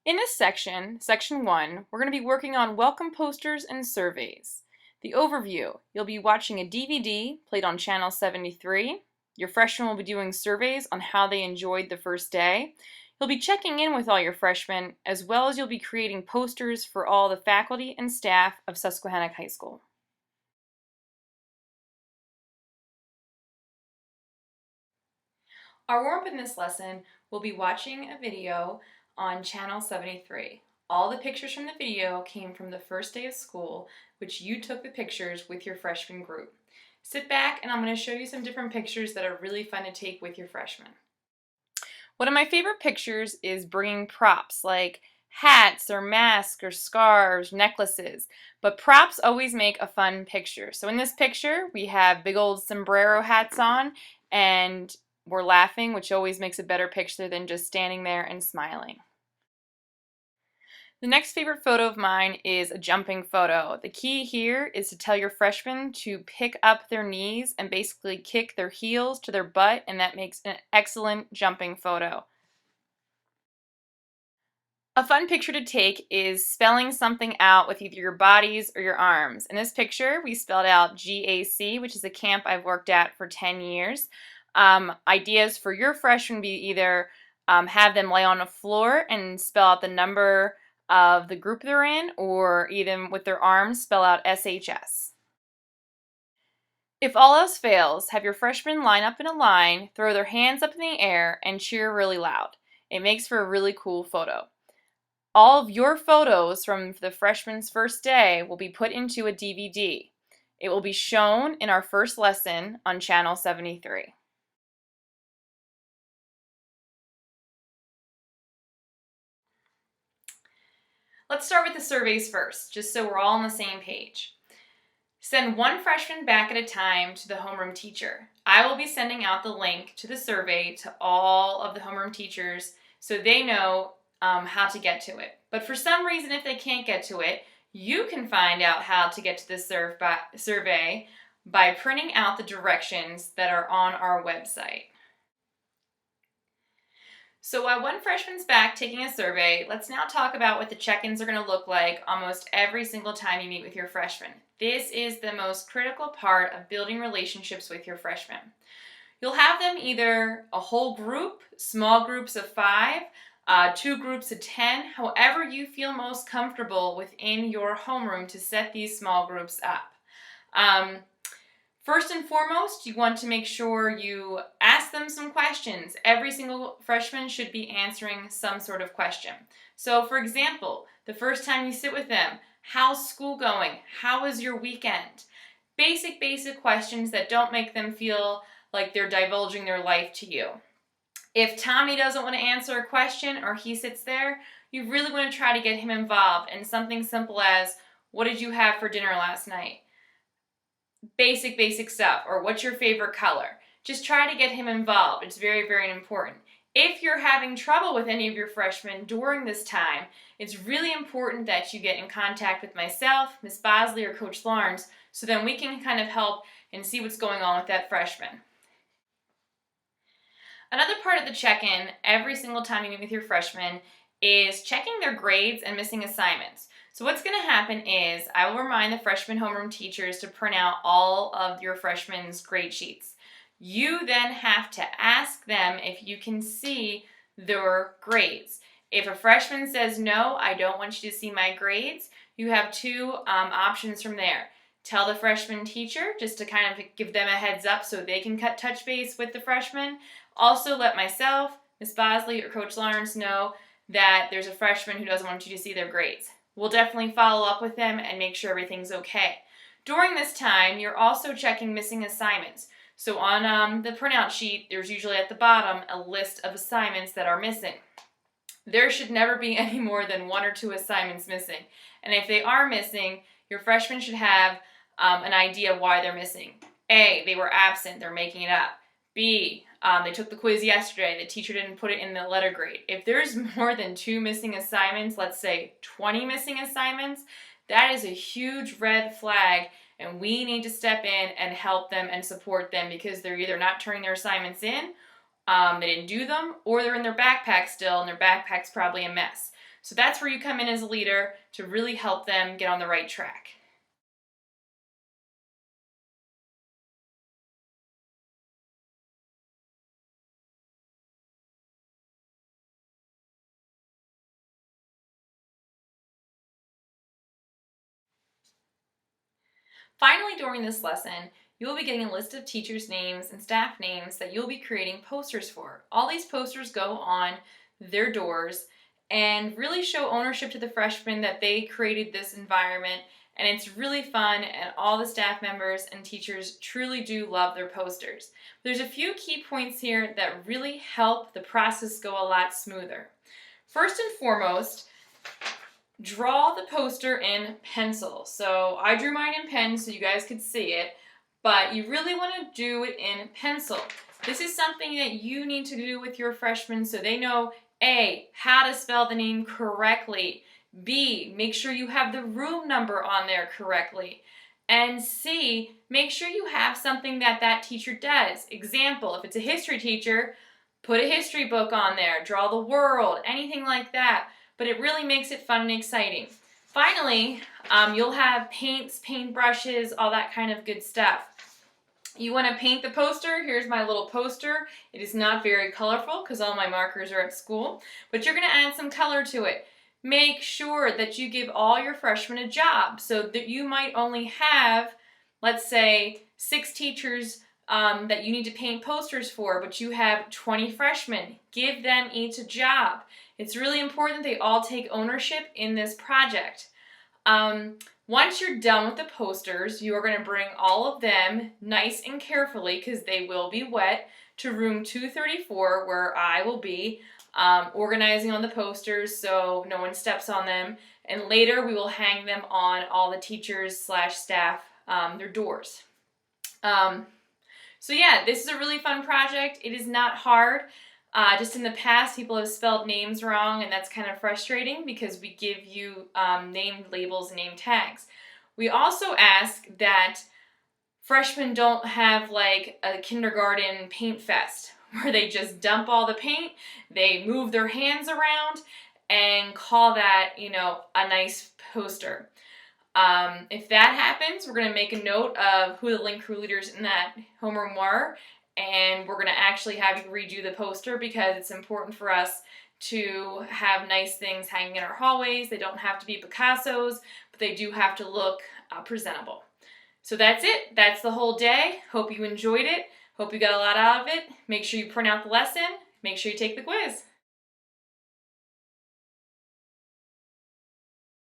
In this section, Section 1, we're going to be working on welcome posters and surveys. The overview, you'll be watching a DVD played on Channel 73. Your freshmen will be doing surveys on how they enjoyed the first day. You'll be checking in with all your freshmen, as well as you'll be creating posters for all the faculty and staff of Susquehannock High School. Our warm-up in this lesson will be watching a video on Channel 73. All the pictures from the video came from the first day of school, which you took the pictures with your freshman group. Sit back and I'm going to show you some different pictures that are really fun to take with your freshmen. One of my favorite pictures is bringing props like hats or masks or scarves, necklaces, but props always make a fun picture. So in this picture we have big old sombrero hats on and we're laughing, which always makes a better picture than just standing there and smiling. The next favorite photo of mine is a jumping photo. The key here is to tell your freshmen to pick up their knees and basically kick their heels to their butt, and that makes an excellent jumping photo. A fun picture to take is spelling something out with either your bodies or your arms. In this picture, we spelled out GAC, which is a camp I've worked at for 10 years. Ideas for your freshmen would be either have them lay on the floor and spell out the number of the group they're in, or even with their arms spell out SHS. If all else fails, have your freshmen line up in a line, throw their hands up in the air, and cheer really loud. It makes for a really cool photo. All of your photos from the freshman's first day will be put into a DVD. It will be shown in our first lesson on Channel 73. Let's start with the surveys first, just so we're all on the same page. Send one freshman back at a time to the homeroom teacher. I will be sending out the link to the survey to all of the homeroom teachers so they know how to get to it. But for some reason, if they can't get to it, you can find out how to get to the survey by printing out the directions that are on our website. So while one freshman's back taking a survey, let's now talk about what the check-ins are going to look like almost every single time you meet with your freshmen. This is the most critical part of building relationships with your freshmen. You'll have them either a whole group, small groups of 5, 2 groups of 10, however you feel most comfortable within your homeroom to set these small groups up. First and foremost, you want to make sure you ask them some questions. Every single freshman should be answering some sort of question. So for example, the first time you sit with them, how's school going? How was your weekend? Basic questions that don't make them feel like they're divulging their life to you. If Tommy doesn't want to answer a question or he sits there, you really want to try to get him involved in something simple as, what did you have for dinner last night? Basic stuff, or what's your favorite color? Just try to get him involved. It's very important. If you're having trouble with any of your freshmen during this time, it's really important that you get in contact with myself, Ms. Bosley, or Coach Lawrence, so then we can kind of help and see what's going on with that freshman. Another part of the check-in every single time you meet with your freshmen is checking their grades and missing assignments. So what's going to happen is I will remind the freshman homeroom teachers to print out all of your freshmen's grade sheets. You then have to ask them if you can see their grades. If a freshman says, no, I don't want you to see my grades, you have 2 options from there. Tell the freshman teacher just to kind of give them a heads up so they can touch base with the freshman. Also let myself, Ms. Bosley, or Coach Lawrence know that there's a freshman who doesn't want you to see their grades. We'll definitely follow up with them and make sure everything's okay. During this time, you're also checking missing assignments. So on the printout sheet, there's usually at the bottom a list of assignments that are missing. There should never be any more than 1 or 2 assignments missing. And if they are missing, your freshmen should have an idea of why they're missing. A, they were absent, they're making it up. B, they took the quiz yesterday, the teacher didn't put it in the letter grade. If there's more than 2 missing assignments, let's say 20 missing assignments, that is a huge red flag, and we need to step in and help them and support them because they're either not turning their assignments in, they didn't do them, or they're in their backpack still, and their backpack's probably a mess. So that's where you come in as a leader to really help them get on the right track. Finally, during this lesson, you will be getting a list of teachers' names and staff names that you'll be creating posters for. All these posters go on their doors and really show ownership to the freshmen that they created this environment, and it's really fun, and all the staff members and teachers truly do love their posters. There's a few key points here that really help the process go a lot smoother. First and foremost, draw the poster in pencil. So I drew mine in pen so you guys could see it, but you really want to do it in pencil. This is something that you need to do with your freshmen so they know A, how to spell the name correctly, B, make sure you have the room number on there correctly, and C, make sure you have something that that teacher does. Example, if it's a history teacher, put a history book on there, draw the world, anything like that. But it really makes it fun and exciting. Finally, you'll have paints, paintbrushes, all that kind of good stuff. You want to paint the poster. Here's my little poster. It is not very colorful because all my markers are at school, but you're going to add some color to it. Make sure that you give all your freshmen a job so that you might only have, let's say, 6 teachers that you need to paint posters for, but you have 20 freshmen. Give them each a job. It's really important they all take ownership in this project. Once you're done with the posters, you are going to bring all of them nice and carefully, because they will be wet, to room 234 where I will be organizing on the posters so no one steps on them. And later we will hang them on all the teachers / staff, their doors. So yeah, this is a really fun project. It is not hard. Just in the past, people have spelled names wrong, and that's kind of frustrating because we give you name labels and name tags. We also ask that freshmen don't have like a kindergarten paint fest where they just dump all the paint, they move their hands around, and call that, a nice poster. If that happens, we're going to make a note of who the Link Crew leaders in that homeroom were, and we're going to actually have you redo the poster because it's important for us to have nice things hanging in our hallways. They don't have to be Picassos, but they do have to look presentable. So that's it. That's the whole day. Hope you enjoyed it. Hope you got a lot out of it. Make sure you print out the lesson. Make sure you take the quiz.